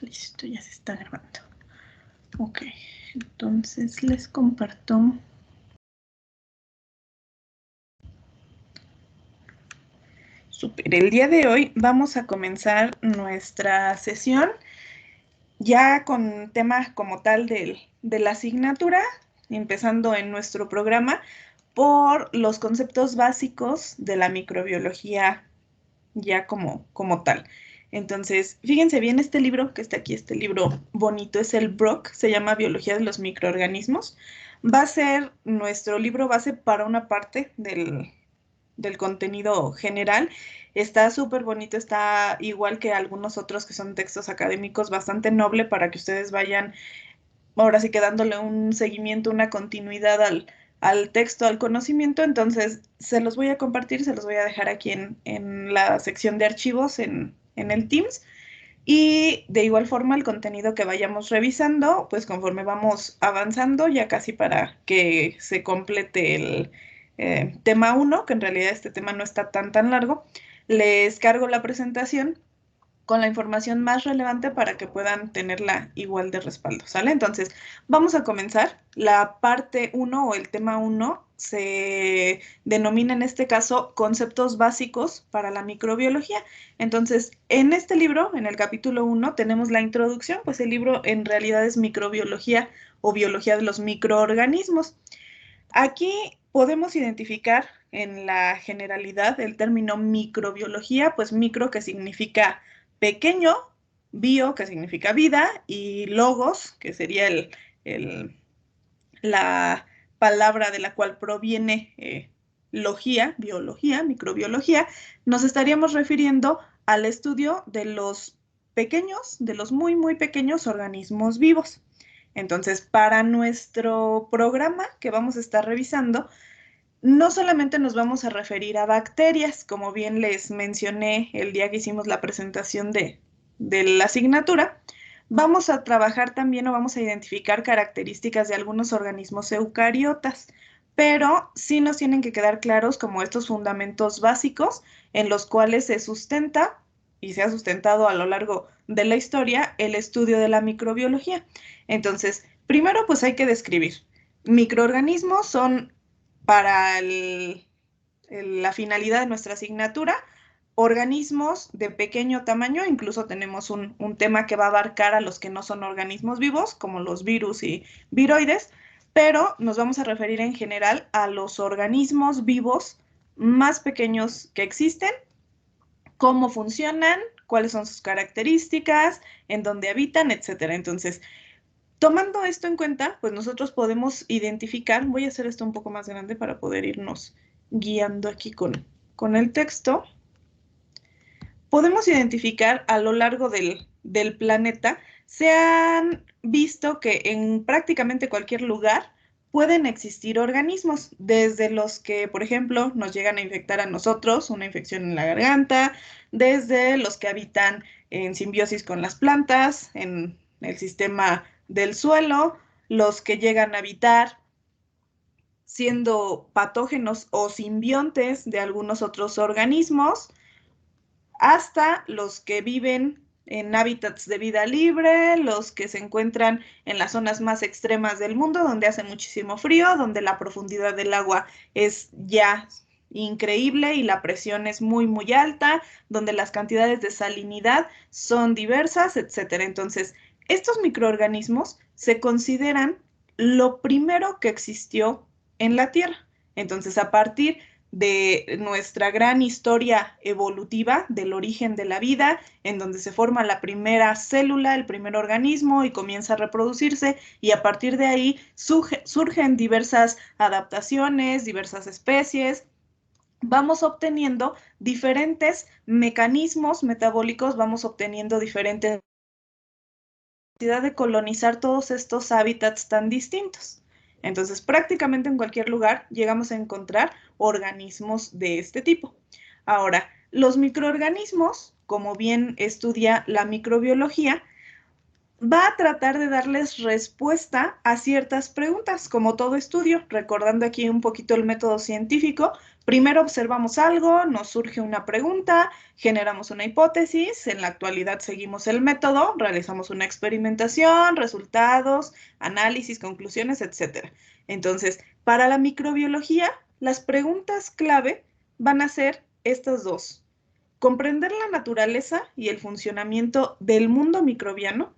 Listo, ya se está grabando. Ok, entonces les comparto. Super, el día de hoy vamos a comenzar nuestra sesión ya con tema como tal de la asignatura, empezando en nuestro programa por los conceptos básicos de la microbiología ya como tal. Entonces, fíjense bien este libro que está aquí, este libro bonito, es el Brock, se llama Biología de los Microorganismos. Va a ser nuestro libro base para una parte del contenido general. Está súper bonito, está igual que algunos otros que son textos académicos, bastante noble para que ustedes vayan ahora sí que dándole un seguimiento, una continuidad al texto, al conocimiento. Entonces, se los voy a compartir, se los voy a dejar aquí en la sección de archivos en el Teams. Y de igual forma, el contenido que vayamos revisando, pues conforme vamos avanzando, ya casi para que se complete el tema 1, que en realidad este tema no está tan largo, les cargo la presentación con la información más relevante para que puedan tenerla igual de respaldo, ¿sale? Entonces, vamos a comenzar. La parte 1 o el tema 1 se denomina en este caso conceptos básicos para la microbiología. Entonces, en este libro, en el capítulo 1, tenemos la introducción, pues el libro en realidad es microbiología o biología de los microorganismos. Aquí podemos identificar en la generalidad el término microbiología, pues micro que significa pequeño, bio que significa vida y logos, que sería la palabra de la cual proviene logía, biología, microbiología, nos estaríamos refiriendo al estudio de los pequeños, de los muy pequeños organismos vivos. Entonces, para nuestro programa que vamos a estar revisando, no solamente nos vamos a referir a bacterias, como bien les mencioné el día que hicimos la presentación de la asignatura, vamos a trabajar también o vamos a identificar características de algunos organismos eucariotas, pero sí nos tienen que quedar claros como estos fundamentos básicos en los cuales se sustenta y se ha sustentado a lo largo de la historia el estudio de la microbiología. Entonces, primero pues hay que describir. Microorganismos son para la finalidad de nuestra asignatura, organismos de pequeño tamaño, incluso tenemos un tema que va a abarcar a los que no son organismos vivos, como los virus y viroides, pero nos vamos a referir en general a los organismos vivos más pequeños que existen, cómo funcionan, cuáles son sus características, en dónde habitan, etcétera. Entonces, tomando esto en cuenta, pues nosotros podemos identificar, voy a hacer esto un poco más grande para poder irnos guiando aquí con el texto. Podemos identificar a lo largo del planeta, se han visto que en prácticamente cualquier lugar pueden existir organismos, desde los que, por ejemplo, nos llegan a infectar a nosotros, una infección en la garganta, desde los que habitan en simbiosis con las plantas, en el sistema del suelo, los que llegan a habitar siendo patógenos o simbiontes de algunos otros organismos, hasta los que viven en hábitats de vida libre, los que se encuentran en las zonas más extremas del mundo, donde hace muchísimo frío, donde la profundidad del agua es ya increíble y la presión es muy alta, donde las cantidades de salinidad son diversas, etcétera. Entonces, estos microorganismos se consideran lo primero que existió en la Tierra. Entonces, a partir de nuestra gran historia evolutiva del origen de la vida, en donde se forma la primera célula, el primer organismo y comienza a reproducirse, y a partir de ahí surgen diversas adaptaciones, diversas especies. Vamos obteniendo diferentes mecanismos metabólicos, vamos obteniendo diferentes de colonizar todos estos hábitats tan distintos. Entonces, prácticamente en cualquier lugar llegamos a encontrar organismos de este tipo. Ahora, los microorganismos, como bien estudia la microbiología, va a tratar de darles respuesta a ciertas preguntas, como todo estudio, recordando aquí un poquito el método científico. Primero observamos algo, nos surge una pregunta, generamos una hipótesis, en la actualidad seguimos el método, realizamos una experimentación, resultados, análisis, conclusiones, etc. Entonces, para la microbiología, las preguntas clave van a ser estas dos. Comprender la naturaleza y el funcionamiento del mundo microbiano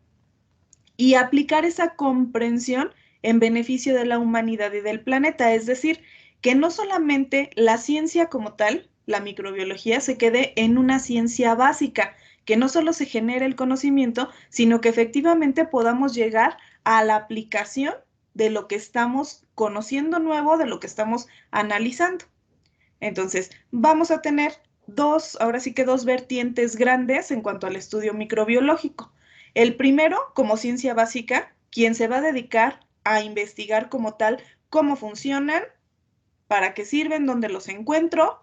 y aplicar esa comprensión en beneficio de la humanidad y del planeta. Es decir, que no solamente la ciencia como tal, la microbiología, se quede en una ciencia básica, que no solo se genere el conocimiento, sino que efectivamente podamos llegar a la aplicación de lo que estamos conociendo nuevo, de lo que estamos analizando. Entonces, vamos a tener ahora sí que dos vertientes grandes en cuanto al estudio microbiológico. El primero, como ciencia básica, quien se va a dedicar a investigar como tal cómo funcionan, para qué sirven, dónde los encuentro,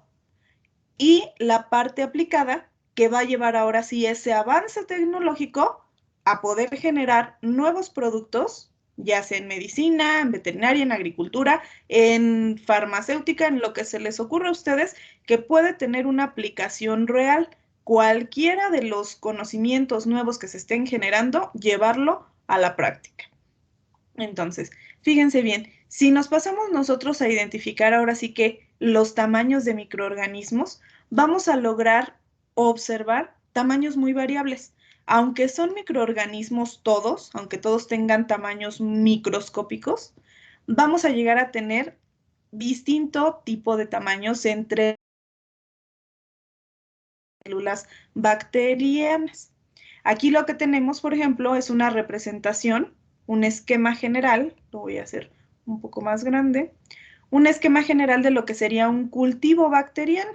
y la parte aplicada que va a llevar ahora sí ese avance tecnológico a poder generar nuevos productos, ya sea en medicina, en veterinaria, en agricultura, en farmacéutica, en lo que se les ocurra a ustedes, que puede tener una aplicación real. Cualquiera de los conocimientos nuevos que se estén generando, llevarlo a la práctica. Entonces, fíjense bien, si nos pasamos nosotros a identificar ahora sí que los tamaños de microorganismos, vamos a lograr observar tamaños muy variables. Aunque son microorganismos todos, aunque todos tengan tamaños microscópicos, vamos a llegar a tener distinto tipo de tamaños entre células bacterianas. Aquí lo que tenemos, por ejemplo, es una representación, un esquema general, lo voy a hacer un poco más grande, un esquema general de lo que sería un cultivo bacteriano.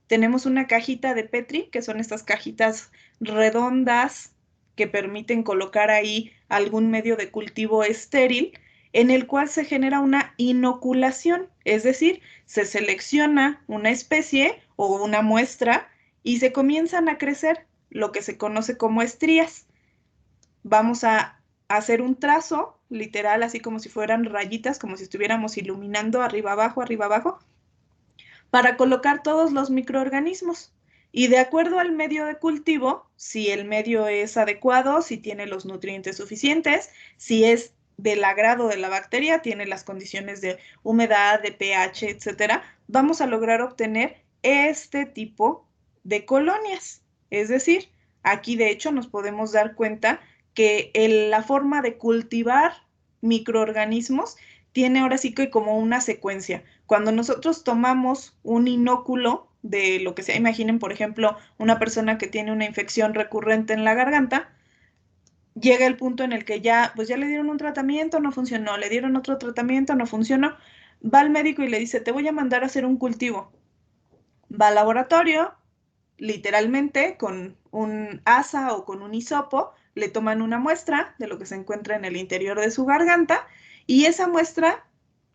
Tenemos una cajita de Petri, que son estas cajitas redondas que permiten colocar ahí algún medio de cultivo estéril, en el cual se genera una inoculación, es decir, se selecciona una especie o una muestra y se comienzan a crecer lo que se conoce como estrías. Vamos a hacer un trazo literal, así como si fueran rayitas, como si estuviéramos iluminando arriba abajo, para colocar todos los microorganismos. Y de acuerdo al medio de cultivo, si el medio es adecuado, si tiene los nutrientes suficientes, si es del agrado de la bacteria, tiene las condiciones de humedad, de pH, etcétera, vamos a lograr obtener este tipo de colonias. Es decir, aquí de hecho nos podemos dar cuenta que la forma de cultivar microorganismos tiene ahora sí que como una secuencia. Cuando nosotros tomamos un inóculo de lo que sea, imaginen, por ejemplo, una persona que tiene una infección recurrente en la garganta, llega el punto en el que ya, pues ya le dieron un tratamiento, no funcionó, le dieron otro tratamiento, no funcionó, va al médico y le dice, te voy a mandar a hacer un cultivo. Va al laboratorio, literalmente, con un asa o con un hisopo, le toman una muestra de lo que se encuentra en el interior de su garganta y esa muestra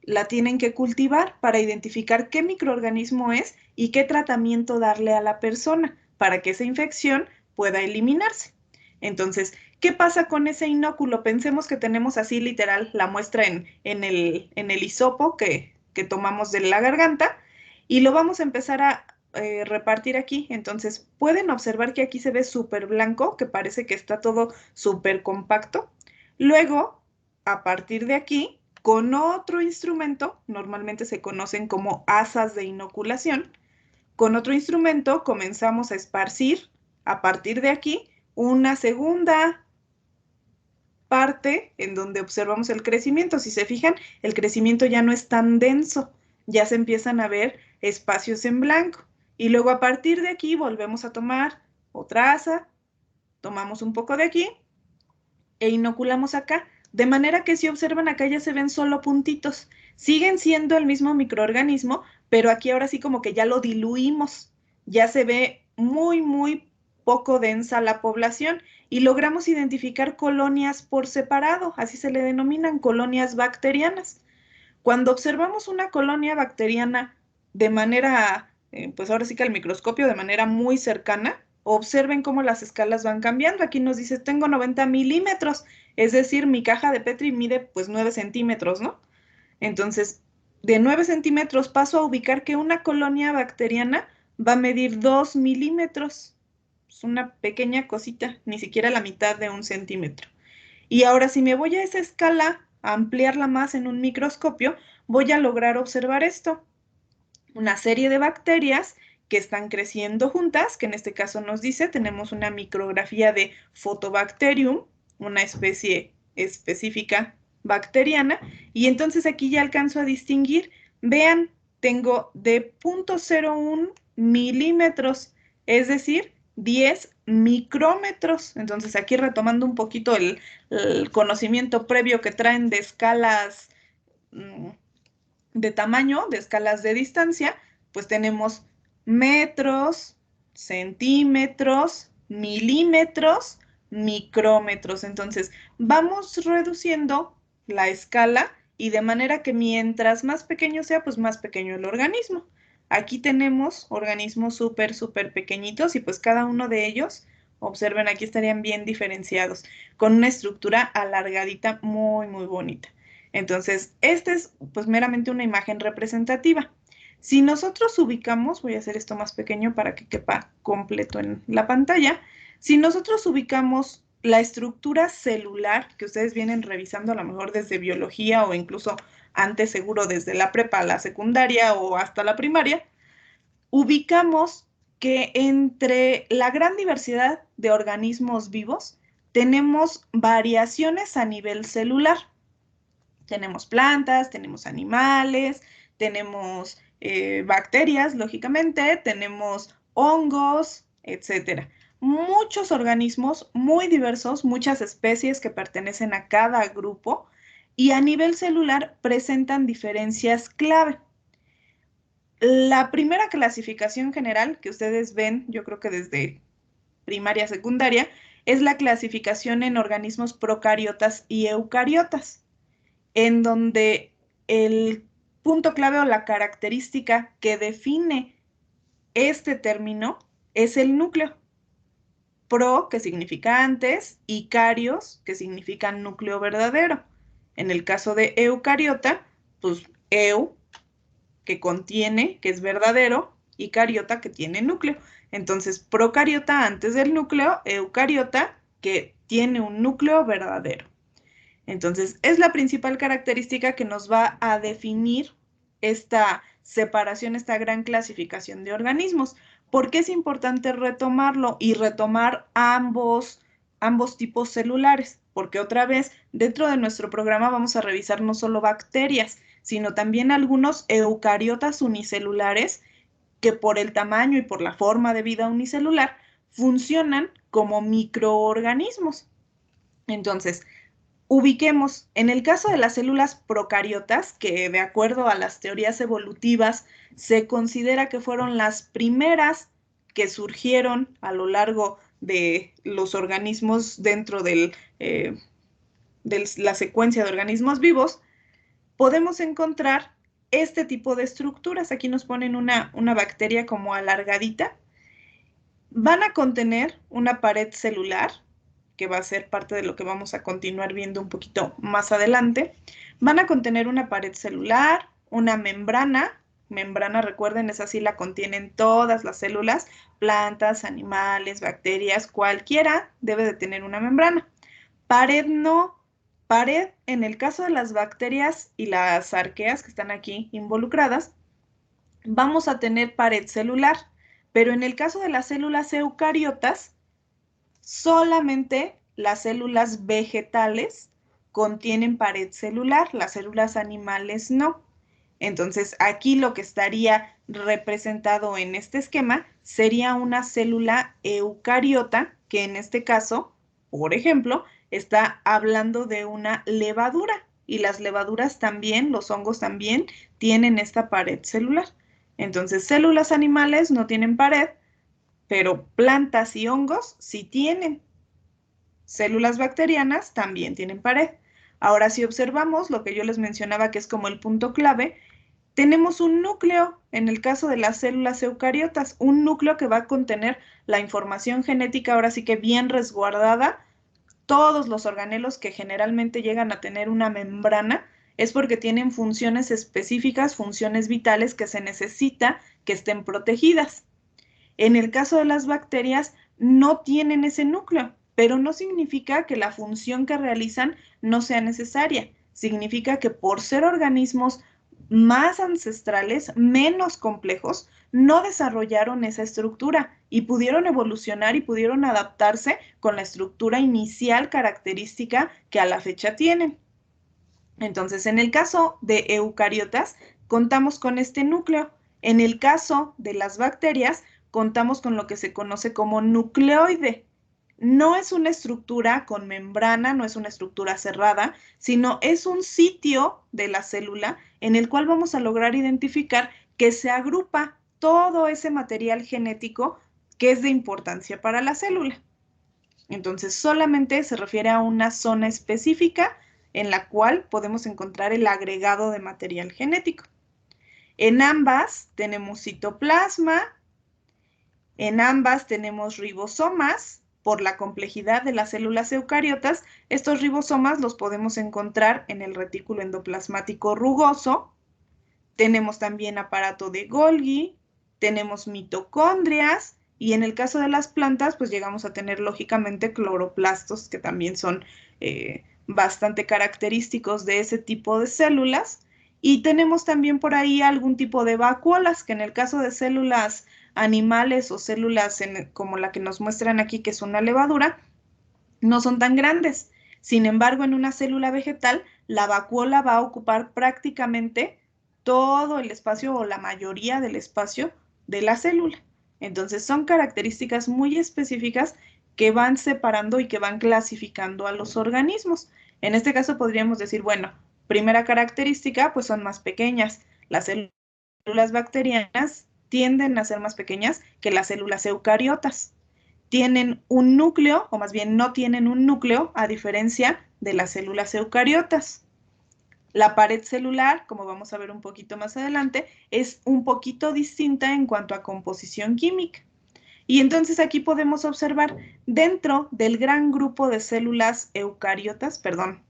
la tienen que cultivar para identificar qué microorganismo es y qué tratamiento darle a la persona para que esa infección pueda eliminarse. Entonces, ¿qué pasa con ese inóculo? Pensemos que tenemos así literal la muestra en el hisopo que tomamos de la garganta y lo vamos a empezar a repartir aquí. Entonces, pueden observar que aquí se ve súper blanco, que parece que está todo súper compacto. Luego, a partir de aquí, con otro instrumento, normalmente se conocen como asas de inoculación, con otro instrumento comenzamos a esparcir a partir de aquí una segunda parte en donde observamos el crecimiento. Si se fijan, el crecimiento ya no es tan denso, ya se empiezan a ver espacios en blanco. Y luego a partir de aquí volvemos a tomar otra asa, tomamos un poco de aquí e inoculamos acá. De manera que si observan acá ya se ven solo puntitos. Siguen siendo el mismo microorganismo, pero aquí ahora sí como que ya lo diluimos. Ya se ve muy, muy poco densa la población y logramos identificar colonias por separado, así se le denominan colonias bacterianas. Cuando observamos una colonia bacteriana de manera, pues ahora sí que al microscopio, de manera muy cercana, Observen cómo las escalas van cambiando. Aquí nos dice, tengo 90 milímetros, es decir, mi caja de Petri mide pues 9 centímetros, ¿no? Entonces, de 9 centímetros paso a ubicar que una colonia bacteriana va a medir 2 milímetros. Es una pequeña cosita, ni siquiera la mitad de 1 centímetro. Y ahora si me voy a esa escala, a ampliarla más en un microscopio, voy a lograr observar esto. Una serie de bacterias que están creciendo juntas, que en este caso nos dice, tenemos una micrografía de Photobacterium, una especie específica bacteriana, y entonces aquí ya alcanzo a distinguir, vean, tengo de 0.01 milímetros, es decir, 10 micrómetros. Entonces aquí retomando un poquito el conocimiento previo que traen de escalas de tamaño, de escalas de distancia, pues tenemos metros, centímetros, milímetros, micrómetros. Entonces, vamos reduciendo la escala y de manera que mientras más pequeño sea, pues más pequeño el organismo. Aquí tenemos organismos súper pequeñitos y pues cada uno de ellos, observen, aquí estarían bien diferenciados, con una estructura alargadita muy bonita. Entonces, esta es pues meramente una imagen representativa. Si nosotros ubicamos, voy a hacer esto más pequeño para que quepa completo en la pantalla, si nosotros ubicamos la estructura celular que ustedes vienen revisando a lo mejor desde biología o incluso antes seguro desde la prepa, la secundaria o hasta la primaria, ubicamos que entre la gran diversidad de organismos vivos tenemos variaciones a nivel celular. Tenemos plantas, tenemos animales, tenemos bacterias, lógicamente, tenemos hongos, etcétera. Muchos organismos muy diversos, muchas especies que pertenecen a cada grupo y a nivel celular presentan diferencias clave. La primera clasificación general que ustedes ven, yo creo que desde primaria, secundaria, es la clasificación en organismos procariotas y eucariotas, en donde el punto clave o la característica que define este término es el núcleo. Pro, que significa antes, y carios, que significa núcleo verdadero. En el caso de eucariota, pues eu, que contiene, que es verdadero, y cariota, que tiene núcleo. Entonces, procariota antes del núcleo, eucariota, que tiene un núcleo verdadero. Entonces, es la principal característica que nos va a definir esta separación, esta gran clasificación de organismos. ¿Por qué es importante retomarlo y retomar ambos tipos celulares? Porque otra vez, dentro de nuestro programa vamos a revisar no solo bacterias, sino también algunos eucariotas unicelulares que por el tamaño y por la forma de vida unicelular funcionan como microorganismos. Entonces, ubiquemos, en el caso de las células procariotas, que de acuerdo a las teorías evolutivas se considera que fueron las primeras que surgieron a lo largo de los organismos dentro de la secuencia de organismos vivos, podemos encontrar este tipo de estructuras. Aquí nos ponen una bacteria como alargadita. Van a contener una pared celular, que va a ser parte de lo que vamos a continuar viendo un poquito más adelante. Van a contener una pared celular, una membrana. Membrana, recuerden, esa sí la contienen todas las células, plantas, animales, bacterias, cualquiera debe de tener una membrana. Pared no. Pared, en el caso de las bacterias y las arqueas que están aquí involucradas, vamos a tener pared celular, pero en el caso de las células eucariotas, solamente las células vegetales contienen pared celular, las células animales no. Entonces, aquí lo que estaría representado en este esquema sería una célula eucariota, que en este caso, por ejemplo, está hablando de una levadura. Y las levaduras también, los hongos también, tienen esta pared celular. Entonces, células animales no tienen pared, pero plantas y hongos sí tienen. Células bacterianas también tienen pared. Ahora, si observamos lo que yo les mencionaba que es como el punto clave, tenemos un núcleo, en el caso de las células eucariotas, un núcleo que va a contener la información genética, ahora sí que bien resguardada. Todos los organelos que generalmente llegan a tener una membrana es porque tienen funciones específicas, funciones vitales que se necesita que estén protegidas. En el caso de las bacterias, no tienen ese núcleo, pero no significa que la función que realizan no sea necesaria. Significa que por ser organismos más ancestrales, menos complejos, no desarrollaron esa estructura y pudieron evolucionar y pudieron adaptarse con la estructura inicial característica que a la fecha tienen. Entonces, en el caso de eucariotas, contamos con este núcleo. En el caso de las bacterias, contamos con lo que se conoce como nucleoide. No es una estructura con membrana, no es una estructura cerrada, sino es un sitio de la célula en el cual vamos a lograr identificar que se agrupa todo ese material genético que es de importancia para la célula. Entonces, solamente se refiere a una zona específica en la cual podemos encontrar el agregado de material genético. En ambas tenemos citoplasma, en ambas tenemos ribosomas. Por la complejidad de las células eucariotas, estos ribosomas los podemos encontrar en el retículo endoplasmático rugoso. Tenemos también aparato de Golgi, tenemos mitocondrias y en el caso de las plantas, pues llegamos a tener lógicamente cloroplastos, que también son bastante característicos de ese tipo de células. Y tenemos también por ahí algún tipo de vacuolas, que en el caso de células animales o células como la que nos muestran aquí, que es una levadura, no son tan grandes. Sin embargo, en una célula vegetal, la vacuola va a ocupar prácticamente todo el espacio o la mayoría del espacio de la célula. Entonces, son características muy específicas que van separando y que van clasificando a los organismos. En este caso podríamos decir, bueno, primera característica, pues son más pequeñas. Las células bacterianas tienden a ser más pequeñas que las células eucariotas. Tienen un núcleo, o más bien no tienen un núcleo, a diferencia de las células eucariotas. La pared celular, como vamos a ver un poquito más adelante, es un poquito distinta en cuanto a composición química. Y entonces aquí podemos observar dentro del gran grupo de células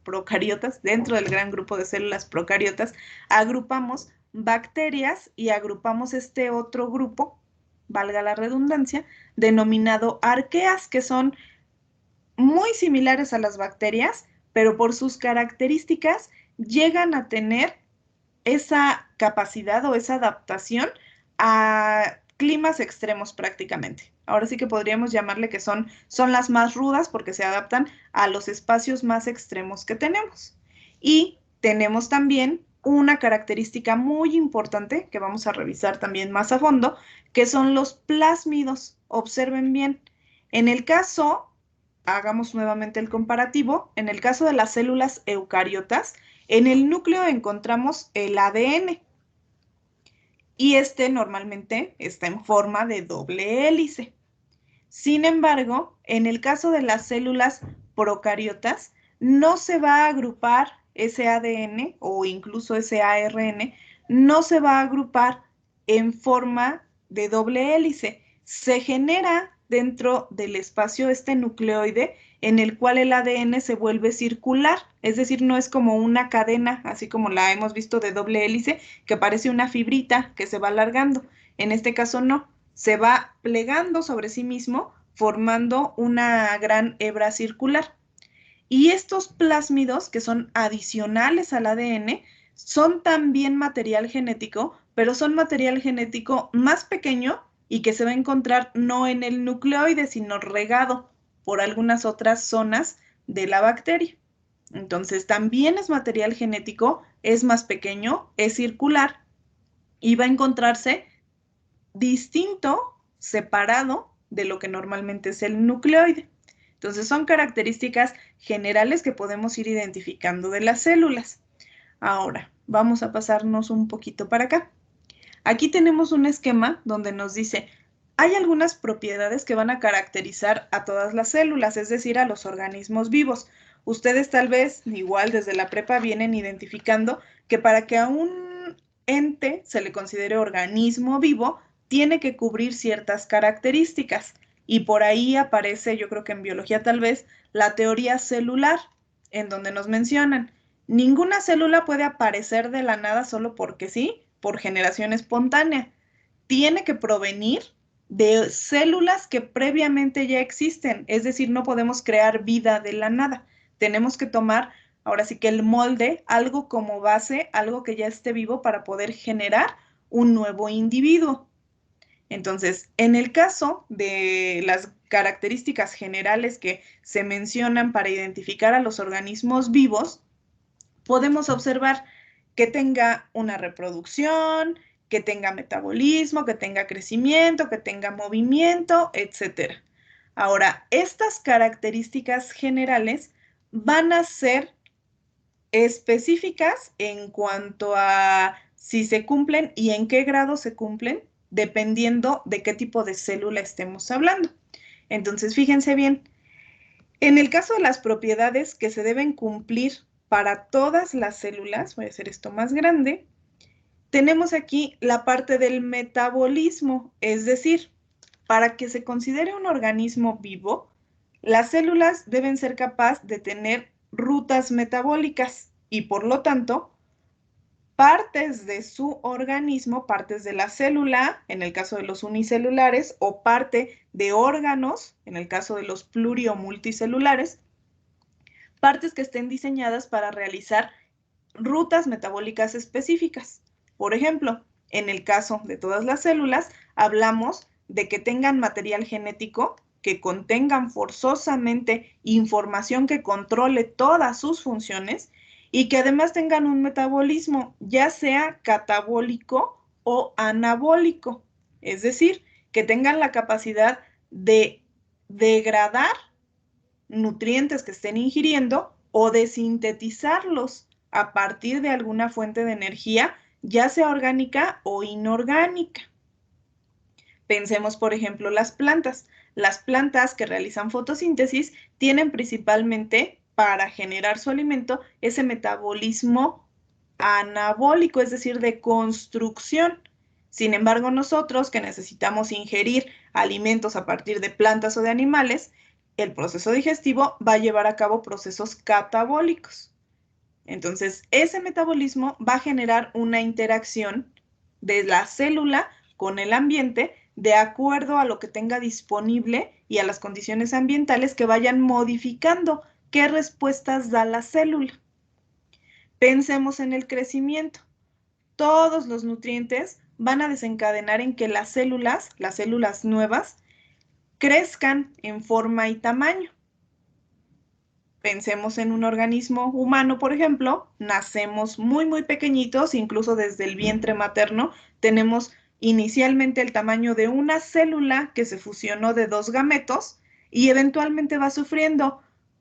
procariotas, dentro del gran grupo de células procariotas, agrupamos bacterias y agrupamos este otro grupo, valga la redundancia, denominado arqueas, que son muy similares a las bacterias, pero por sus características llegan a tener esa capacidad o esa adaptación a climas extremos prácticamente. Ahora sí que podríamos llamarle que son las más rudas porque se adaptan a los espacios más extremos que tenemos. Y tenemos también una característica muy importante que vamos a revisar también más a fondo, que son los plásmidos. Observen bien. En el caso, hagamos nuevamente el comparativo, en el caso de las células eucariotas, en el núcleo encontramos el ADN y este normalmente está en forma de doble hélice. Sin embargo, en el caso de las células procariotas, no se va a agrupar ese ADN o incluso ese ARN, no se va a agrupar en forma de doble hélice. Se genera dentro del espacio este nucleoide en el cual el ADN se vuelve circular, es decir, no es como una cadena, así como la hemos visto de doble hélice, que parece una fibrita que se va alargando. En este caso no, se va plegando sobre sí mismo, formando una gran hebra circular. Y estos plásmidos, que son adicionales al ADN, son también material genético, pero son material genético más pequeño y que se va a encontrar no en el nucleoide, sino regado por algunas otras zonas de la bacteria. Entonces, también es material genético, es más pequeño, es circular y va a encontrarse distinto, separado de lo que normalmente es el nucleoide. Entonces son características generales que podemos ir identificando de las células. Ahora, vamos a pasarnos un poquito para acá. Aquí tenemos un esquema donde nos dice, hay algunas propiedades que van a caracterizar a todas las células, es decir, a los organismos vivos. Ustedes tal vez, igual desde la prepa, vienen identificando que para que a un ente se le considere organismo vivo, tiene que cubrir ciertas características. Y por ahí aparece, yo creo que en biología tal vez, la teoría celular, en donde nos mencionan, ninguna célula puede aparecer de la nada solo porque sí, por generación espontánea. Tiene que provenir de células que previamente ya existen, es decir, no podemos crear vida de la nada. Tenemos que tomar, ahora sí que el molde, algo como base, algo que ya esté vivo para poder generar un nuevo individuo. Entonces, en el caso de las características generales que se mencionan para identificar a los organismos vivos, podemos observar que tenga una reproducción, que tenga metabolismo, que tenga crecimiento, que tenga movimiento, etc. Ahora, estas características generales van a ser específicas en cuanto a si se cumplen y en qué grado se cumplen, dependiendo de qué tipo de célula estemos hablando. Entonces, fíjense bien, en el caso de las propiedades que se deben cumplir para todas las células, voy a hacer esto más grande, tenemos aquí la parte del metabolismo, es decir, para que se considere un organismo vivo, las células deben ser capaces de tener rutas metabólicas y por lo tanto, partes de su organismo, partes de la célula, en el caso de los unicelulares, o parte de órganos, en el caso de los pluri o multicelulares, partes que estén diseñadas para realizar rutas metabólicas específicas. Por ejemplo, en el caso de todas las células, hablamos de que tengan material genético, que contengan forzosamente información que controle todas sus funciones y que además tengan un metabolismo, ya sea catabólico o anabólico, es decir, que tengan la capacidad de degradar nutrientes que estén ingiriendo o de sintetizarlos a partir de alguna fuente de energía, ya sea orgánica o inorgánica. Pensemos, por ejemplo, las plantas. Las plantas que realizan fotosíntesis tienen principalmente para generar su alimento ese metabolismo anabólico, es decir, de construcción. Sin embargo, nosotros que necesitamos ingerir alimentos a partir de plantas o de animales, el proceso digestivo va a llevar a cabo procesos catabólicos. Entonces, ese metabolismo va a generar una interacción de la célula con el ambiente de acuerdo a lo que tenga disponible y a las condiciones ambientales que vayan modificando qué respuestas da la célula. Pensemos en el crecimiento. Todos los nutrientes van a desencadenar en que las células nuevas, crezcan en forma y tamaño. Pensemos en un organismo humano, por ejemplo, nacemos muy pequeñitos, incluso desde el vientre materno, tenemos inicialmente el tamaño de una célula que se fusionó de dos gametos y eventualmente va sufriendo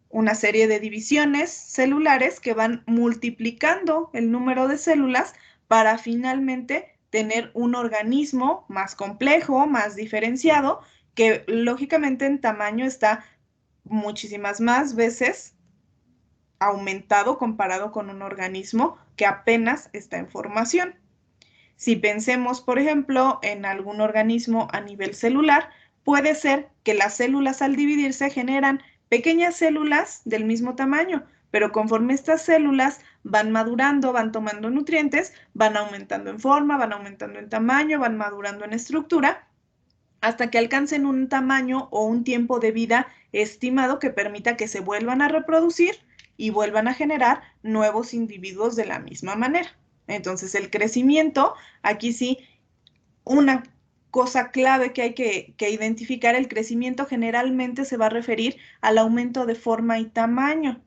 una serie de divisiones celulares que van multiplicando el número de células para finalmente tener un organismo más complejo, más diferenciado, que lógicamente en tamaño está muchísimas más veces aumentado comparado con un organismo que apenas está en formación. Si pensemos, por ejemplo, en algún organismo a nivel celular, puede ser que las células al dividirse generan pequeñas células del mismo tamaño, pero conforme estas células van madurando, van tomando nutrientes, van aumentando en forma, van aumentando en tamaño, van madurando en estructura, hasta que alcancen un tamaño o un tiempo de vida estimado que permita que se vuelvan a reproducir y vuelvan a generar nuevos individuos de la misma manera. Entonces, el crecimiento, aquí sí, una cosa clave que hay que identificar, el crecimiento generalmente se va a referir al aumento de forma y tamaño.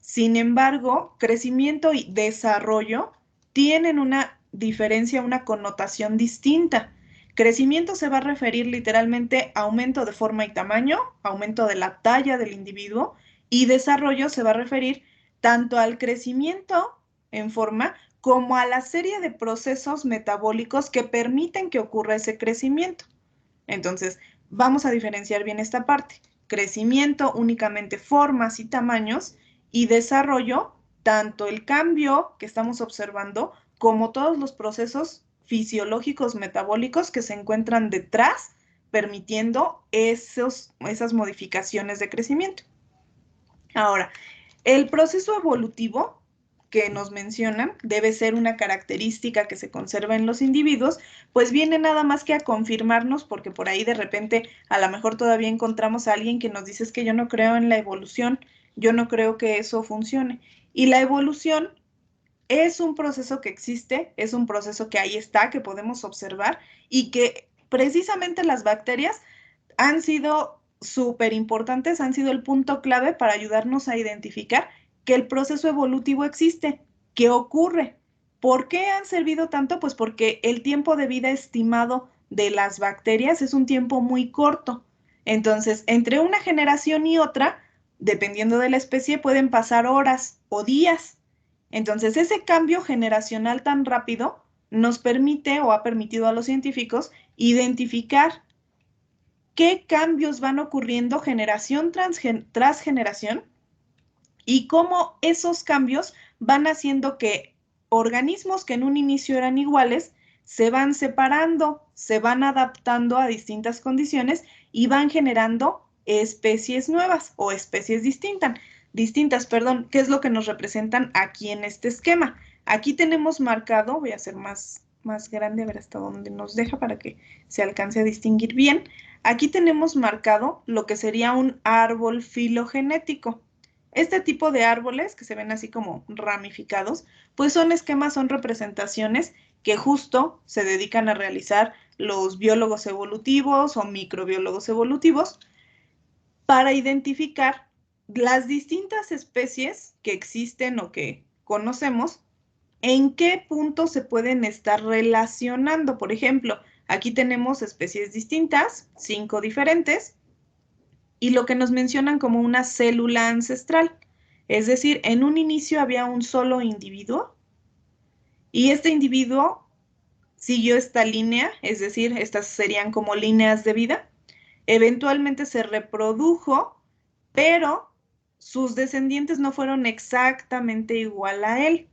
Sin embargo, crecimiento y desarrollo tienen una diferencia, una connotación distinta. Crecimiento se va a referir literalmente a aumento de forma y tamaño, aumento de la talla del individuo, y desarrollo se va a referir tanto al crecimiento en forma como a la serie de procesos metabólicos que permiten que ocurra ese crecimiento. Entonces, vamos a diferenciar bien esta parte. Crecimiento únicamente formas y tamaños y desarrollo, tanto el cambio que estamos observando como todos los procesos fisiológicos metabólicos que se encuentran detrás, permitiendo esas modificaciones de crecimiento. Ahora, el proceso evolutivo que nos mencionan debe ser una característica que se conserva en los individuos, pues viene nada más que a confirmarnos, porque por ahí de repente a lo mejor todavía encontramos a alguien que nos dice es que yo no creo en la evolución, yo no creo que eso funcione. Y la evolución es un proceso que existe, es un proceso que ahí está, que podemos observar y que precisamente las bacterias han sido súper importantes, han sido el punto clave para ayudarnos a identificar que el proceso evolutivo existe, que ocurre. ¿Por qué han servido tanto? Pues porque el tiempo de vida estimado de las bacterias es un tiempo muy corto. Entonces, entre una generación y otra, dependiendo de la especie, pueden pasar horas o días. Entonces, ese cambio generacional tan rápido nos permite o ha permitido a los científicos identificar qué cambios van ocurriendo generación tras generación y cómo esos cambios van haciendo que organismos que en un inicio eran iguales se van separando, se van adaptando a distintas condiciones y van generando especies nuevas o especies distintas, ¿qué es lo que nos representan aquí en este esquema? Aquí tenemos marcado, voy a hacer más grande, a ver hasta dónde nos deja para que se alcance a distinguir bien. Aquí tenemos marcado lo que sería un árbol filogenético. Este tipo de árboles, que se ven así como ramificados, pues son esquemas, son representaciones que justo se dedican a realizar los biólogos evolutivos o microbiólogos evolutivos para identificar las distintas especies que existen o que conocemos, en qué punto se pueden estar relacionando. Por ejemplo, aquí tenemos especies distintas, 5 diferentes, y lo que nos mencionan como una célula ancestral. Es decir, en un inicio había un solo individuo y este individuo siguió esta línea, es decir, estas serían como líneas de vida. Eventualmente se reprodujo, pero sus descendientes no fueron exactamente igual a él.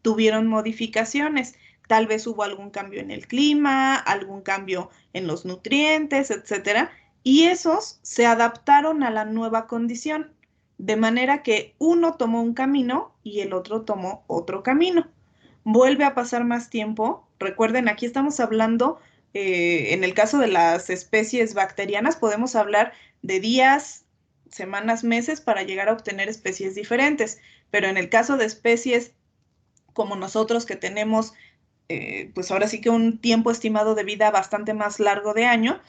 Tuvieron modificaciones. Tal vez hubo algún cambio en el clima, algún cambio en los nutrientes, etcétera, y esos se adaptaron a la nueva condición, de manera que uno tomó un camino y el otro tomó otro camino. Vuelve a pasar más tiempo. Recuerden, aquí estamos hablando, en el caso de las especies bacterianas, podemos hablar de días, semanas, meses para llegar a obtener especies diferentes, pero en el caso de especies como nosotros que tenemos, pues ahora sí que un tiempo estimado de vida bastante más largo de año,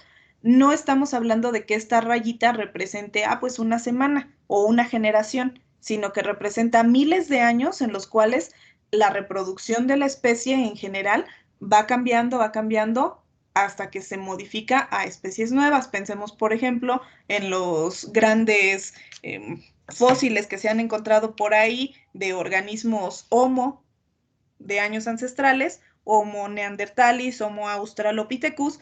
no estamos hablando de que esta rayita represente, pues una semana o una generación, sino que representa miles de años en los cuales la reproducción de la especie en general va cambiando hasta que se modifica a especies nuevas. Pensemos, por ejemplo, en los grandes fósiles que se han encontrado por ahí de organismos Homo de años ancestrales, Homo neanderthalis, Homo australopithecus,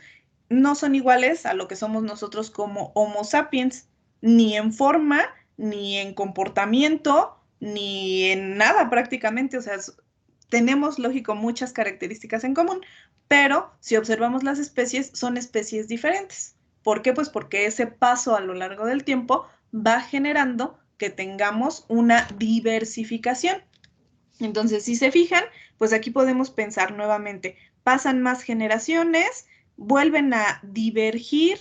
no son iguales a lo que somos nosotros como Homo sapiens, ni en forma, ni en comportamiento, ni en nada prácticamente. O sea, tenemos, lógico, muchas características en común, pero si observamos las especies, son especies diferentes. ¿Por qué? Pues porque ese paso a lo largo del tiempo va generando que tengamos una diversificación. Entonces, si se fijan, pues aquí podemos pensar nuevamente, pasan más generaciones, vuelven a divergir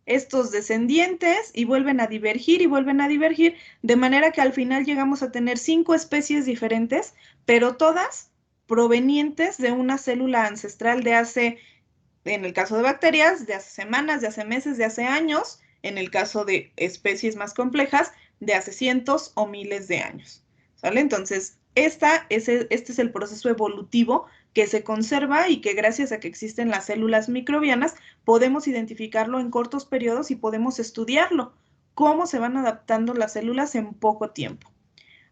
estos descendientes y vuelven a divergir y vuelven a divergir, de manera que al final llegamos a tener 5 especies diferentes, pero todas provenientes de una célula ancestral de hace, en el caso de bacterias, de hace semanas, de hace meses, de hace años, en el caso de especies más complejas, de hace cientos o miles de años. ¿Sale? Entonces, este es el proceso evolutivo que se conserva y que gracias a que existen las células microbianas, podemos identificarlo en cortos periodos y podemos estudiarlo, cómo se van adaptando las células en poco tiempo.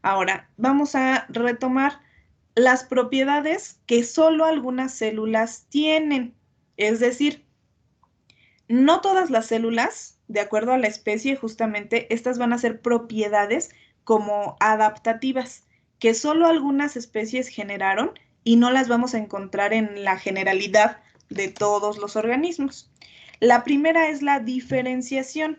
Ahora, vamos a retomar las propiedades que solo algunas células tienen. Es decir, no todas las células, de acuerdo a la especie, justamente, estas van a ser propiedades como adaptativas, que solo algunas especies generaron y no las vamos a encontrar en la generalidad de todos los organismos. La primera es la diferenciación.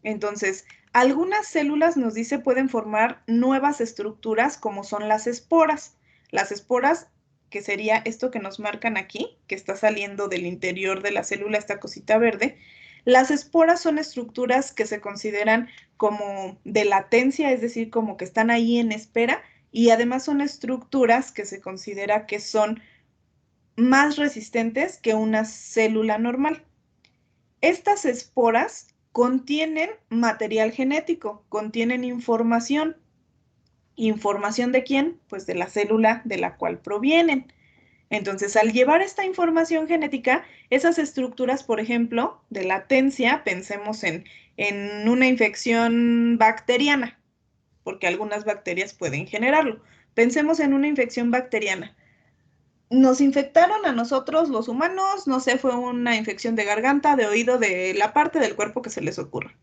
Entonces, algunas células, nos dice, pueden formar nuevas estructuras como son las esporas. Las esporas, que sería esto que nos marcan aquí, que está saliendo del interior de la célula, esta cosita verde. Las esporas son estructuras que se consideran como de latencia, es decir, como que están ahí en espera, y además son estructuras que se considera que son más resistentes que una célula normal. Estas esporas contienen material genético, contienen información. ¿Información de quién? Pues de la célula de la cual provienen. Entonces, al llevar esta información genética, esas estructuras, por ejemplo, de latencia, pensemos en una infección bacteriana, porque algunas bacterias pueden generarlo. Pensemos en una infección bacteriana. Nos infectaron a nosotros los humanos, no sé, fue una infección de garganta, de oído, de la parte del cuerpo que se les ocurra.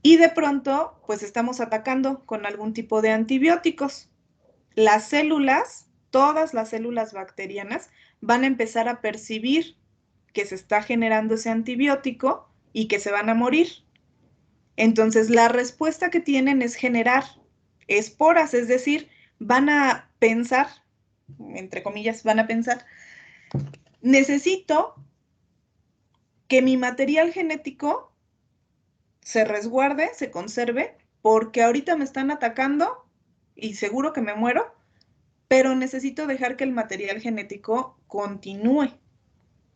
Y de pronto, pues estamos atacando con algún tipo de antibióticos. Las células, todas las células bacterianas, van a empezar a percibir que se está generando ese antibiótico y que se van a morir. Entonces, la respuesta que tienen es generar esporas, es decir, van a pensar, entre comillas, van a pensar, necesito que mi material genético se resguarde, se conserve, porque ahorita me están atacando y seguro que me muero, pero necesito dejar que el material genético continúe.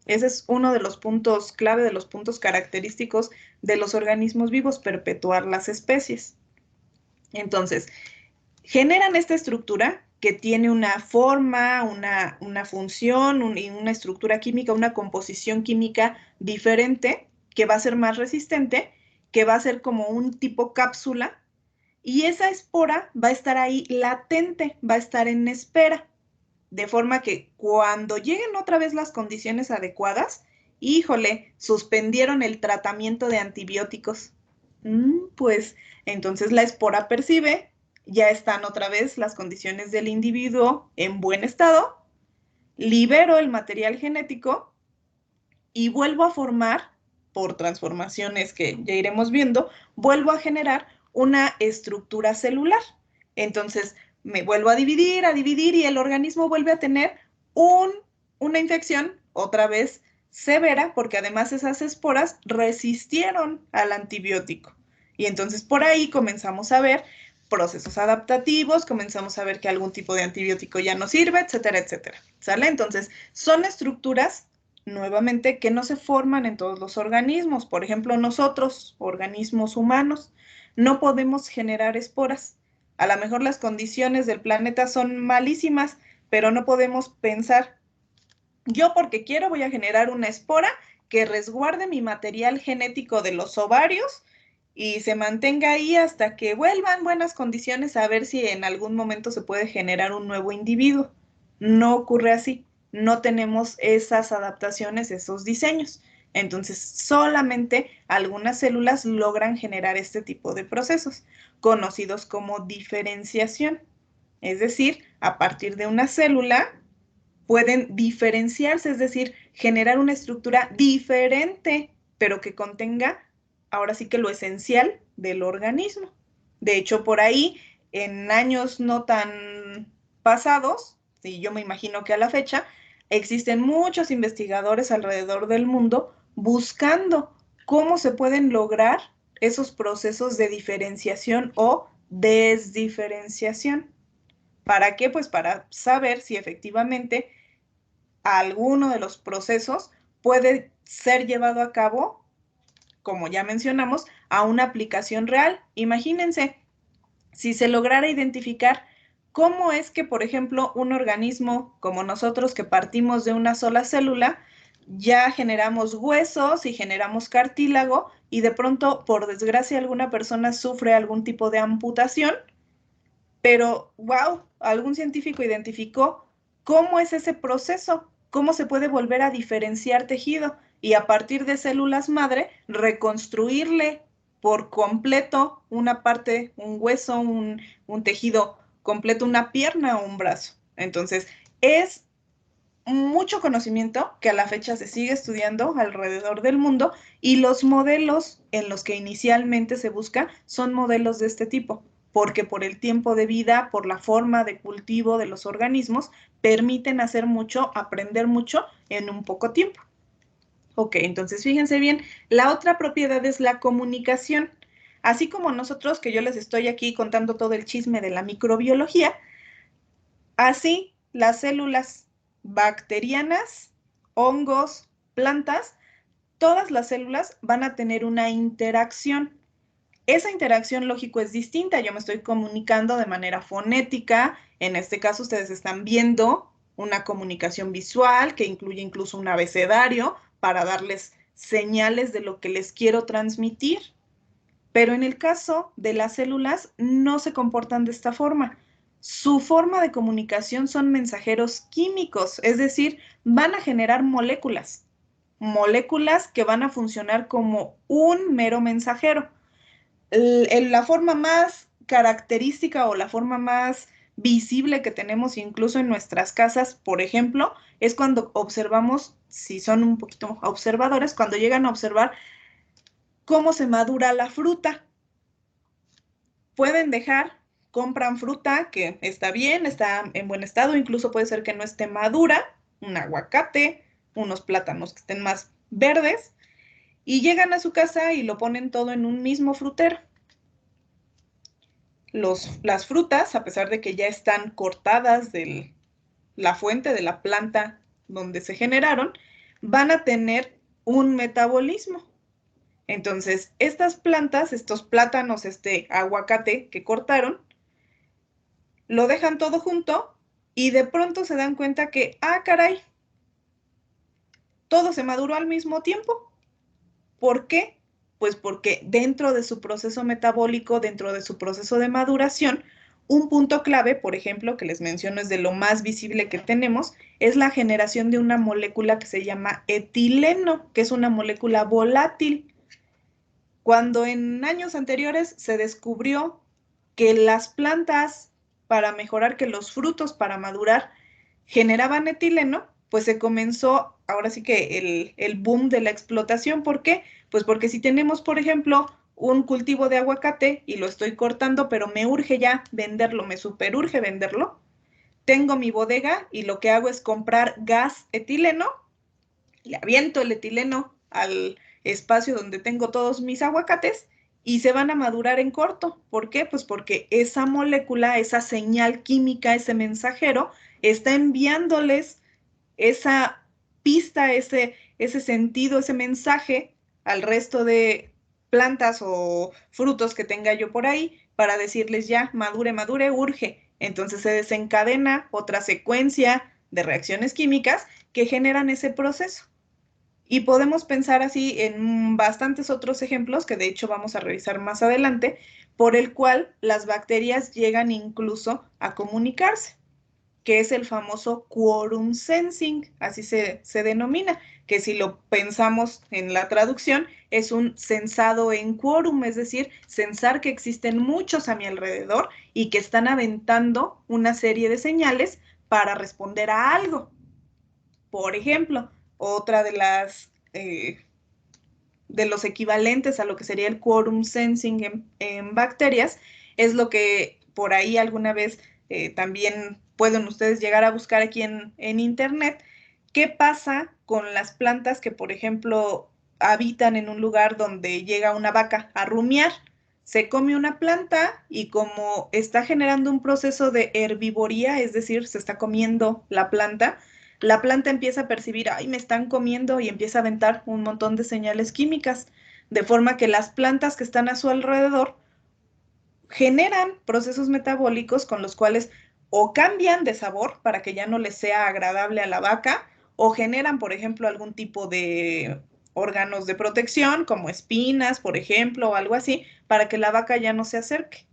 Ese es uno de los puntos clave, de los puntos característicos de los organismos vivos, perpetuar las especies. Entonces, generan esta estructura que tiene una forma, una función, una estructura química, una composición química diferente, que va a ser más resistente, que va a ser como un tipo cápsula, y esa espora va a estar ahí latente, va a estar en espera, de forma que cuando lleguen otra vez las condiciones adecuadas, híjole, suspendieron el tratamiento de antibióticos. Pues entonces la espora percibe, ya están otra vez las condiciones del individuo en buen estado, libero el material genético y vuelvo a formar, por transformaciones que ya iremos viendo, vuelvo a generar una estructura celular. Entonces me vuelvo a dividir y el organismo vuelve a tener una infección otra vez severa, porque además esas esporas resistieron al antibiótico. Y entonces por ahí comenzamos a ver procesos adaptativos, comenzamos a ver que algún tipo de antibiótico ya no sirve, etcétera, etcétera. ¿Sale? Entonces, son estructuras, nuevamente, que no se forman en todos los organismos. Por ejemplo, nosotros, organismos humanos, no podemos generar esporas. A lo mejor las condiciones del planeta son malísimas, pero no podemos pensar, yo porque quiero voy a generar una espora que resguarde mi material genético de los ovarios y se mantenga ahí hasta que vuelvan buenas condiciones a ver si en algún momento se puede generar un nuevo individuo. No ocurre así, no tenemos esas adaptaciones, esos diseños. Entonces, solamente algunas células logran generar este tipo de procesos, conocidos como diferenciación. Es decir, a partir de una célula pueden diferenciarse, es decir, generar una estructura diferente, pero que contenga ahora sí que lo esencial del organismo. De hecho, por ahí, en años no tan pasados, y yo me imagino que a la fecha, existen muchos investigadores alrededor del mundo buscando cómo se pueden lograr esos procesos de diferenciación o desdiferenciación. ¿Para qué? Pues para saber si efectivamente alguno de los procesos puede ser llevado a cabo, como ya mencionamos, a una aplicación real. Imagínense, si se lograra identificar cómo es que, por ejemplo, un organismo como nosotros que partimos de una sola célula, ya generamos huesos y generamos cartílago y de pronto, por desgracia, alguna persona sufre algún tipo de amputación, pero, wow, algún científico identificó cómo es ese proceso, cómo se puede volver a diferenciar tejido y a partir de células madre reconstruirle por completo una parte, un hueso, un tejido completo, una pierna o un brazo. Entonces, es mucho conocimiento que a la fecha se sigue estudiando alrededor del mundo y los modelos en los que inicialmente se busca son modelos de este tipo, porque por el tiempo de vida, por la forma de cultivo de los organismos, permiten hacer mucho, aprender mucho en un poco tiempo. Ok, entonces fíjense bien, la otra propiedad es la comunicación. Así como nosotros, que yo les estoy aquí contando todo el chisme de la microbiología, así las células bacterianas, hongos, plantas, todas las células van a tener una interacción. Esa interacción, lógico, es distinta. Yo me estoy comunicando de manera fonética. En este caso, ustedes están viendo una comunicación visual que incluye incluso un abecedario para darles señales de lo que les quiero transmitir. Pero en el caso de las células, no se comportan de esta forma. Su forma de comunicación son mensajeros químicos, es decir, van a generar moléculas, moléculas que van a funcionar como un mero mensajero. La forma más característica o la forma más visible que tenemos incluso en nuestras casas, por ejemplo, es cuando observamos, si son un poquito observadores, cuando llegan a observar cómo se madura la fruta. Pueden dejar, compran fruta que está bien, está en buen estado, incluso puede ser que no esté madura, un aguacate, unos plátanos que estén más verdes, y llegan a su casa y lo ponen todo en un mismo frutero. Las frutas, a pesar de que ya están cortadas de la fuente de la planta donde se generaron, van a tener un metabolismo. Entonces, estas plantas, estos plátanos, este aguacate que cortaron, lo dejan todo junto y de pronto se dan cuenta que, ah, caray, todo se maduró al mismo tiempo. ¿Por qué? Pues porque dentro de su proceso metabólico, dentro de su proceso de maduración, un punto clave, por ejemplo, que les menciono es de lo más visible que tenemos, es la generación de una molécula que se llama etileno, que es una molécula volátil. Cuando en años anteriores se descubrió que las plantas, para mejorar que los frutos para madurar, generaban etileno, pues se comenzó ahora sí que el boom de la explotación. ¿Por qué? Pues porque si tenemos, por ejemplo, un cultivo de aguacate y lo estoy cortando, pero me urge ya venderlo, me superurge venderlo, tengo mi bodega y lo que hago es comprar gas etileno, le aviento el etileno al espacio donde tengo todos mis aguacates y se van a madurar en corto. ¿Por qué? Pues porque esa molécula, esa señal química, ese mensajero, está enviándoles esa pista, ese sentido, ese mensaje al resto de plantas o frutos que tenga yo por ahí para decirles ya, madure, madure, urge. Entonces se desencadena otra secuencia de reacciones químicas que generan ese proceso. Y podemos pensar así en bastantes otros ejemplos que de hecho vamos a revisar más adelante, por el cual las bacterias llegan incluso a comunicarse, que es el famoso quorum sensing, así se denomina, que si lo pensamos en la traducción, es un sensado en quórum, es decir, sensar que existen muchos a mi alrededor y que están aventando una serie de señales para responder a algo. Por ejemplo, otra de los equivalentes a lo que sería el quorum sensing en bacterias es lo que por ahí alguna vez también pueden ustedes llegar a buscar aquí en internet. ¿Qué pasa con las plantas que, por ejemplo, habitan en un lugar donde llega una vaca a rumiar? Se come una planta y como está generando un proceso de herbivoría, es decir, se está comiendo la planta empieza a percibir, ay, me están comiendo y empieza a aventar un montón de señales químicas, de forma que las plantas que están a su alrededor generan procesos metabólicos con los cuales o cambian de sabor para que ya no les sea agradable a la vaca, o generan, por ejemplo, algún tipo de órganos de protección, como espinas, por ejemplo, o algo así, para que la vaca ya no se acerque.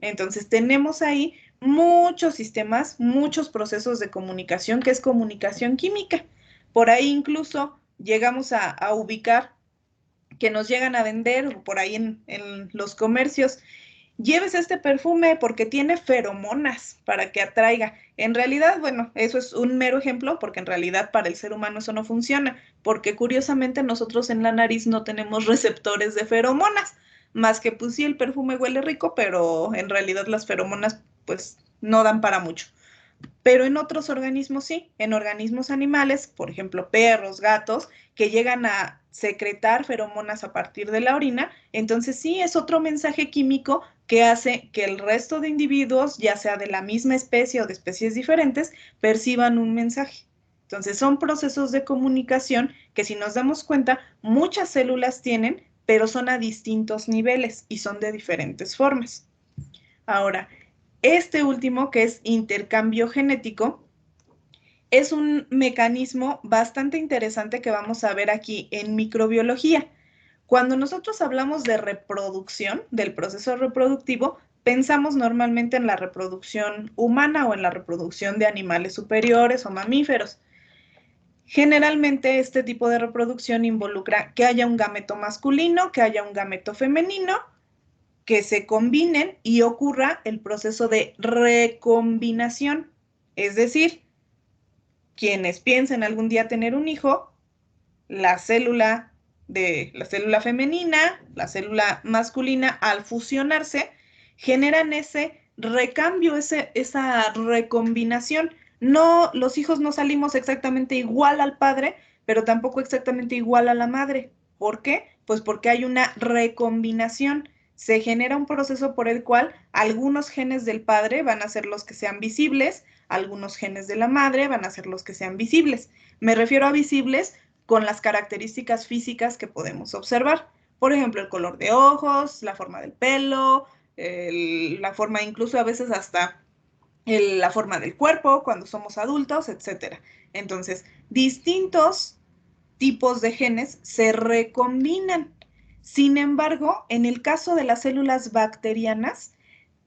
Entonces tenemos ahí muchos sistemas, muchos procesos de comunicación, que es comunicación química. Por ahí incluso llegamos a ubicar que nos llegan a vender por ahí en los comercios llévese este perfume porque tiene feromonas para que atraiga. En realidad, bueno, eso es un mero ejemplo porque en realidad para el ser humano eso no funciona, porque curiosamente nosotros en la nariz no tenemos receptores de feromonas, más que pues sí el perfume huele rico, pero en realidad las feromonas pues no dan para mucho. Pero en otros organismos sí, en organismos animales, por ejemplo, perros, gatos, que llegan a secretar feromonas a partir de la orina, entonces sí es otro mensaje químico que hace que el resto de individuos, ya sea de la misma especie o de especies diferentes, perciban un mensaje. Entonces son procesos de comunicación que si nos damos cuenta, muchas células tienen, pero son a distintos niveles y son de diferentes formas. Ahora, este último, que es intercambio genético, es un mecanismo bastante interesante que vamos a ver aquí en microbiología. Cuando nosotros hablamos de reproducción, del proceso reproductivo, pensamos normalmente en la reproducción humana o en la reproducción de animales superiores o mamíferos. Generalmente este tipo de reproducción involucra que haya un gameto masculino, que haya un gameto femenino, que se combinen y ocurra el proceso de recombinación. Es decir, quienes piensen algún día tener un hijo, la célula de la célula femenina, la célula masculina, al fusionarse, generan ese recambio, esa recombinación. No, los hijos no salimos exactamente igual al padre, pero tampoco exactamente igual a la madre. ¿Por qué? Pues porque hay una recombinación. Se genera un proceso por el cual algunos genes del padre van a ser los que sean visibles, algunos genes de la madre van a ser los que sean visibles. Me refiero a visibles con las características físicas que podemos observar. Por ejemplo, el color de ojos, la forma del pelo, la forma incluso a veces hasta la forma del cuerpo cuando somos adultos, etc. Entonces, distintos tipos de genes se recombinan. Sin embargo, en el caso de las células bacterianas,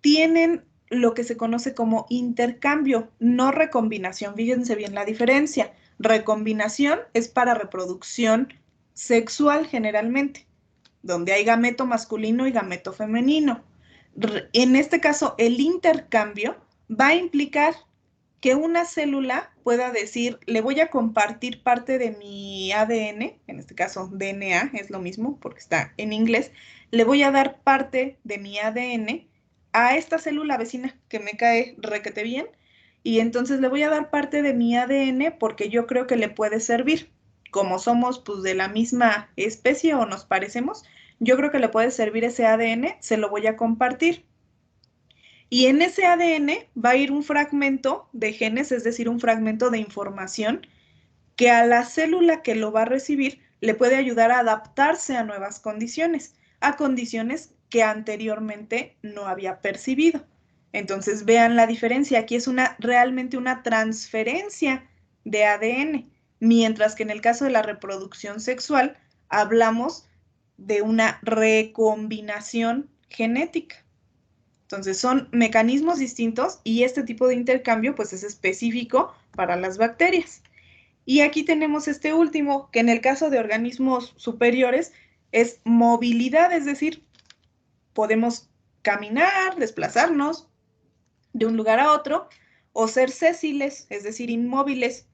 tienen lo que se conoce como intercambio, no recombinación. Fíjense bien la diferencia. Recombinación es para reproducción sexual generalmente, donde hay gameto masculino y gameto femenino. En este caso, el intercambio va a implicar que una célula pueda decir, le voy a compartir parte de mi ADN, en este caso DNA, es lo mismo porque está en inglés, le voy a dar parte de mi ADN a esta célula vecina que me cae requete bien, y entonces le voy a dar parte de mi ADN porque yo creo que le puede servir. Como somos pues de la misma especie o nos parecemos, yo creo que le puede servir ese ADN, se lo voy a compartir. Y en ese ADN va a ir un fragmento de genes, es decir, un fragmento de información que a la célula que lo va a recibir le puede ayudar a adaptarse a nuevas condiciones, a condiciones que anteriormente no había percibido. Entonces vean la diferencia, aquí es realmente una transferencia de ADN, mientras que en el caso de la reproducción sexual hablamos de una recombinación genética. Entonces son mecanismos distintos y este tipo de intercambio pues es específico para las bacterias. Y aquí tenemos este último, que en el caso de organismos superiores es movilidad, es decir, podemos caminar, desplazarnos de un lugar a otro, o ser sésiles, es decir, inmóviles,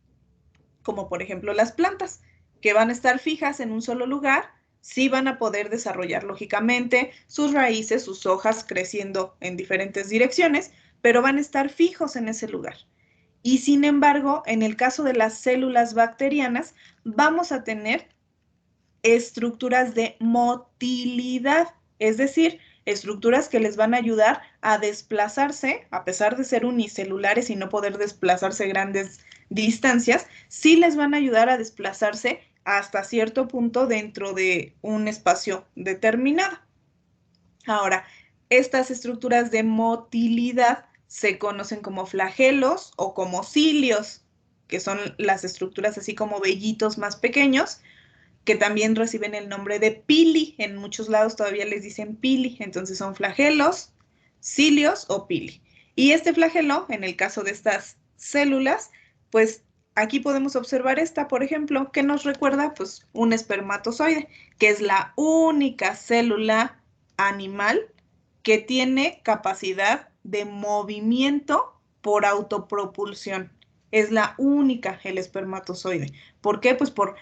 como por ejemplo las plantas, que van a estar fijas en un solo lugar, sí van a poder desarrollar lógicamente sus raíces, sus hojas creciendo en diferentes direcciones, pero van a estar fijos en ese lugar. Y sin embargo, en el caso de las células bacterianas, vamos a tener estructuras de motilidad, es decir, estructuras que les van a ayudar a desplazarse, a pesar de ser unicelulares y no poder desplazarse grandes distancias, sí les van a ayudar a desplazarse hasta cierto punto dentro de un espacio determinado. Ahora, estas estructuras de motilidad se conocen como flagelos o como cilios, que son las estructuras así como vellitos más pequeños, que también reciben el nombre de pili. En muchos lados todavía les dicen pili, entonces son flagelos, cilios o pili. Y este flagelo, en el caso de estas células, pues aquí podemos observar esta, por ejemplo, que nos recuerda pues un espermatozoide, que es la única célula animal que tiene capacidad de movimiento por autopropulsión. Es la única, el espermatozoide. ¿Por qué? Pues por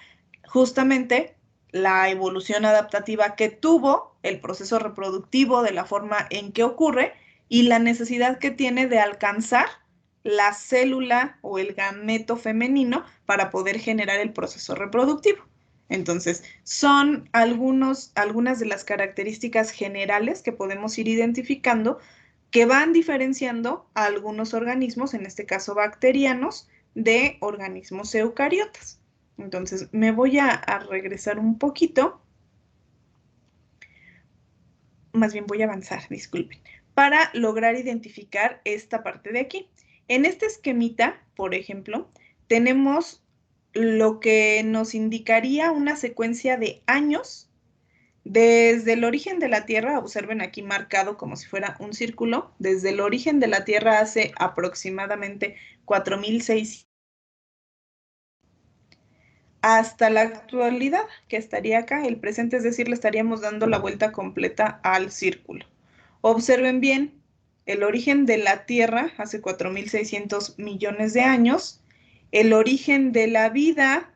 justamente la evolución adaptativa que tuvo, el proceso reproductivo de la forma en que ocurre y la necesidad que tiene de alcanzar la célula o el gameto femenino para poder generar el proceso reproductivo. Entonces, son algunas de las características generales que podemos ir identificando que van diferenciando a algunos organismos, en este caso bacterianos, de organismos eucariotas. Entonces, me voy a regresar un poquito, más bien voy a avanzar, disculpen, para lograr identificar esta parte de aquí. En este esquemita, por ejemplo, tenemos lo que nos indicaría una secuencia de años desde el origen de la Tierra. Observen aquí marcado como si fuera un círculo, desde el origen de la Tierra hace aproximadamente 4.600 hasta la actualidad, que estaría acá, el presente, es decir, le estaríamos dando la vuelta completa al círculo. Observen bien, el origen de la Tierra hace 4.600 millones de años, el origen de la vida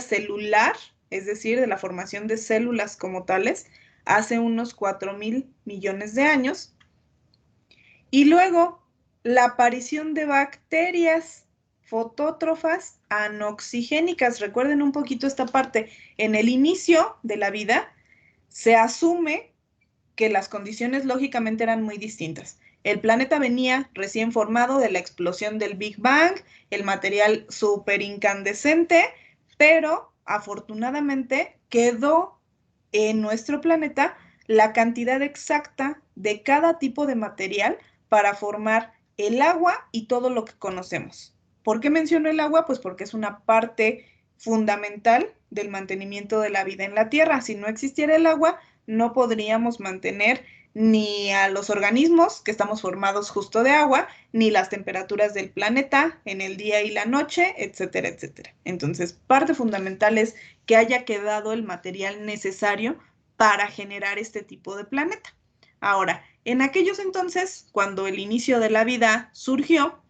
celular, es decir, de la formación de células como tales, hace unos 4.000 millones de años, y luego la aparición de bacterias fotótrofas anoxigénicas. Recuerden un poquito esta parte. En el inicio de la vida se asume que las condiciones lógicamente eran muy distintas. El planeta venía recién formado de la explosión del Big Bang, el material súper incandescente, pero afortunadamente quedó en nuestro planeta la cantidad exacta de cada tipo de material para formar el agua y todo lo que conocemos. ¿Por qué menciono el agua? Pues porque es una parte fundamental del mantenimiento de la vida en la Tierra. Si no existiera el agua, no podríamos mantener ni a los organismos, que estamos formados justo de agua, ni las temperaturas del planeta en el día y la noche, etcétera, etcétera. Entonces, parte fundamental es que haya quedado el material necesario para generar este tipo de planeta. Ahora, en aquellos entonces, cuando el inicio de la vida surgió,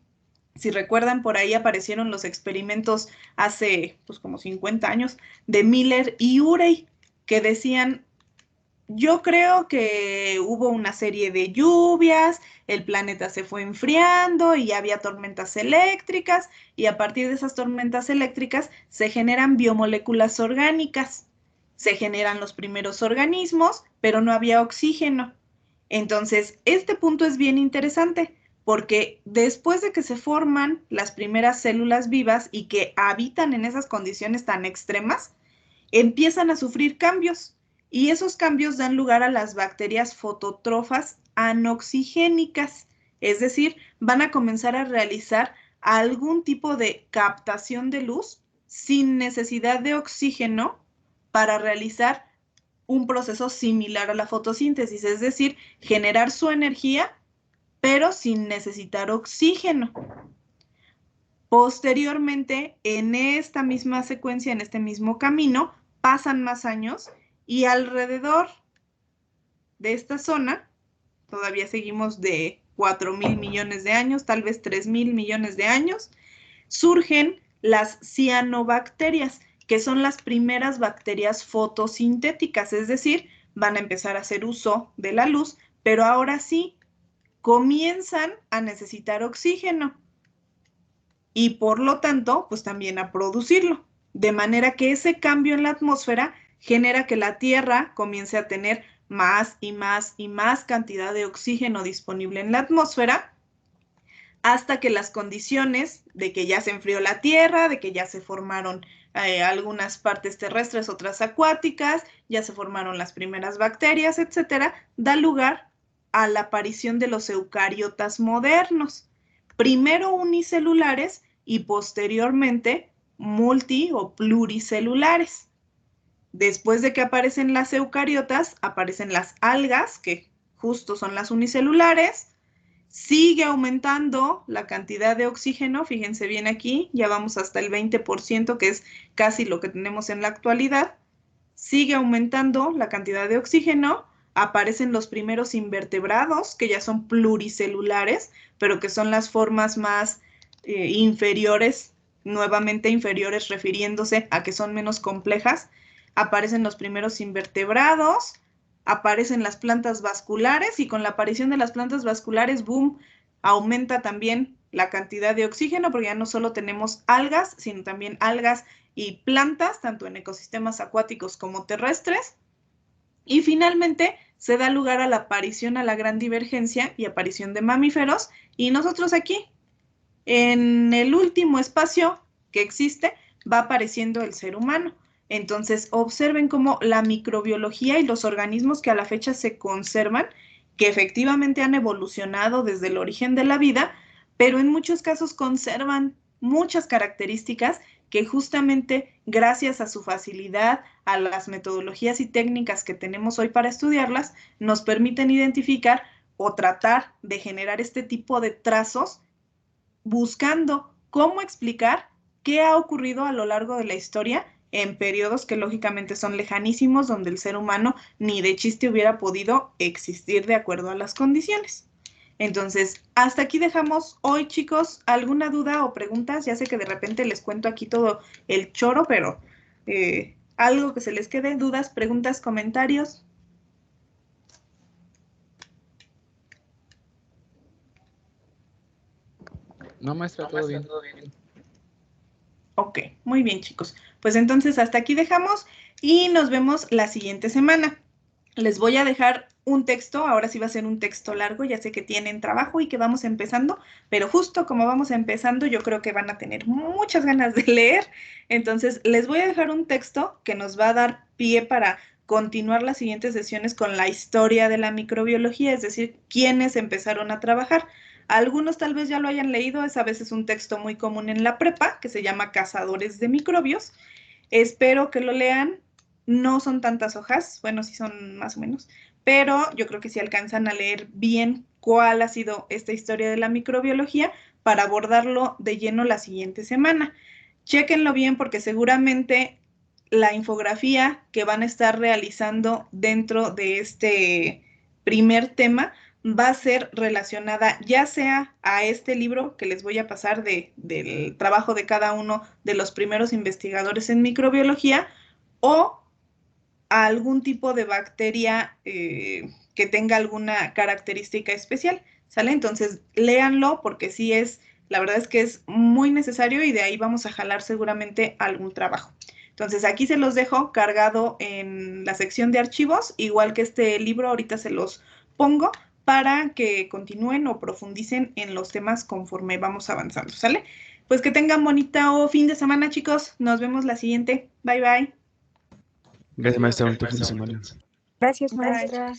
si recuerdan, por ahí aparecieron los experimentos hace pues como 50 años de Miller y Urey, que decían: yo creo que hubo una serie de lluvias, el planeta se fue enfriando y había tormentas eléctricas, y a partir de esas tormentas eléctricas se generan biomoléculas orgánicas, se generan los primeros organismos, pero no había oxígeno. Entonces, este punto es bien interesante porque después de que se forman las primeras células vivas y que habitan en esas condiciones tan extremas, empiezan a sufrir cambios, y esos cambios dan lugar a las bacterias fotótrofas anoxigénicas, es decir, van a comenzar a realizar algún tipo de captación de luz sin necesidad de oxígeno para realizar un proceso similar a la fotosíntesis, es decir, generar su energía, pero sin necesitar oxígeno. Posteriormente, en esta misma secuencia, en este mismo camino, pasan más años y alrededor de esta zona, todavía seguimos de 4.000 millones de años, tal vez 3.000 millones de años, surgen las cianobacterias, que son las primeras bacterias fotosintéticas, es decir, van a empezar a hacer uso de la luz, pero ahora sí comienzan a necesitar oxígeno y por lo tanto, pues también a producirlo. De manera que ese cambio en la atmósfera genera que la Tierra comience a tener más y más y más cantidad de oxígeno disponible en la atmósfera, hasta que las condiciones de que ya se enfrió la Tierra, de que ya se formaron algunas partes terrestres, otras acuáticas, ya se formaron las primeras bacterias, etcétera, da lugar a la aparición de los eucariotas modernos, primero unicelulares y posteriormente multi o pluricelulares. Después de que aparecen las eucariotas, aparecen las algas, que justo son las unicelulares. Sigue aumentando la cantidad de oxígeno, fíjense bien aquí, ya vamos hasta el 20%, que es casi lo que tenemos en la actualidad. Sigue aumentando la cantidad de oxígeno aparecen los primeros invertebrados, que ya son pluricelulares, pero que son las formas más inferiores, nuevamente inferiores refiriéndose a que son menos complejas. Aparecen los primeros invertebrados, aparecen las plantas vasculares y con la aparición de las plantas vasculares, boom, aumenta también la cantidad de oxígeno porque ya no solo tenemos algas, sino también algas y plantas, tanto en ecosistemas acuáticos como terrestres. Y finalmente se da lugar a la aparición a la gran divergencia y aparición de mamíferos. Y nosotros aquí, en el último espacio que existe, va apareciendo el ser humano. Entonces, observen cómo la microbiología y los organismos que a la fecha se conservan, que efectivamente han evolucionado desde el origen de la vida, pero en muchos casos conservan muchas características que justamente gracias a su facilidad, a las metodologías y técnicas que tenemos hoy para estudiarlas, nos permiten identificar o tratar de generar este tipo de trazos buscando cómo explicar qué ha ocurrido a lo largo de la historia en periodos que lógicamente son lejanísimos, donde el ser humano ni de chiste hubiera podido existir de acuerdo a las condiciones. Entonces, hasta aquí dejamos hoy, chicos. ¿Alguna duda o preguntas? Ya sé que de repente les cuento aquí todo el choro, pero algo que se les quede, dudas, preguntas, comentarios. No, maestra, todo bien. Ok, muy bien, chicos. Pues entonces hasta aquí dejamos y nos vemos la siguiente semana. Les voy a dejar un texto, ahora sí va a ser un texto largo, ya sé que tienen trabajo y que vamos empezando, pero justo como vamos empezando, yo creo que van a tener muchas ganas de leer. Entonces, les voy a dejar un texto que nos va a dar pie para continuar las siguientes sesiones con la historia de la microbiología, es decir, quiénes empezaron a trabajar. Algunos tal vez ya lo hayan leído, es a veces un texto muy común en la prepa, que se llama Cazadores de Microbios. Espero que lo lean. No son tantas hojas, bueno, sí son más o menos, pero yo creo que sí alcanzan a leer bien cuál ha sido esta historia de la microbiología para abordarlo de lleno la siguiente semana. Chéquenlo bien porque seguramente la infografía que van a estar realizando dentro de este primer tema va a ser relacionada ya sea a este libro que les voy a pasar del trabajo de cada uno de los primeros investigadores en microbiología o a algún tipo de bacteria que tenga alguna característica especial, ¿sale? Entonces, léanlo porque sí es, la verdad es que es muy necesario y de ahí vamos a jalar seguramente algún trabajo. Entonces, aquí se los dejo cargado en la sección de archivos, igual que este libro, ahorita se los pongo para que continúen o profundicen en los temas conforme vamos avanzando, ¿sale? Pues que tengan bonito fin de semana, chicos. Nos vemos la siguiente. Bye, bye. Gracias, maestra. Bonito fin de semana. Gracias, Bye. maestra.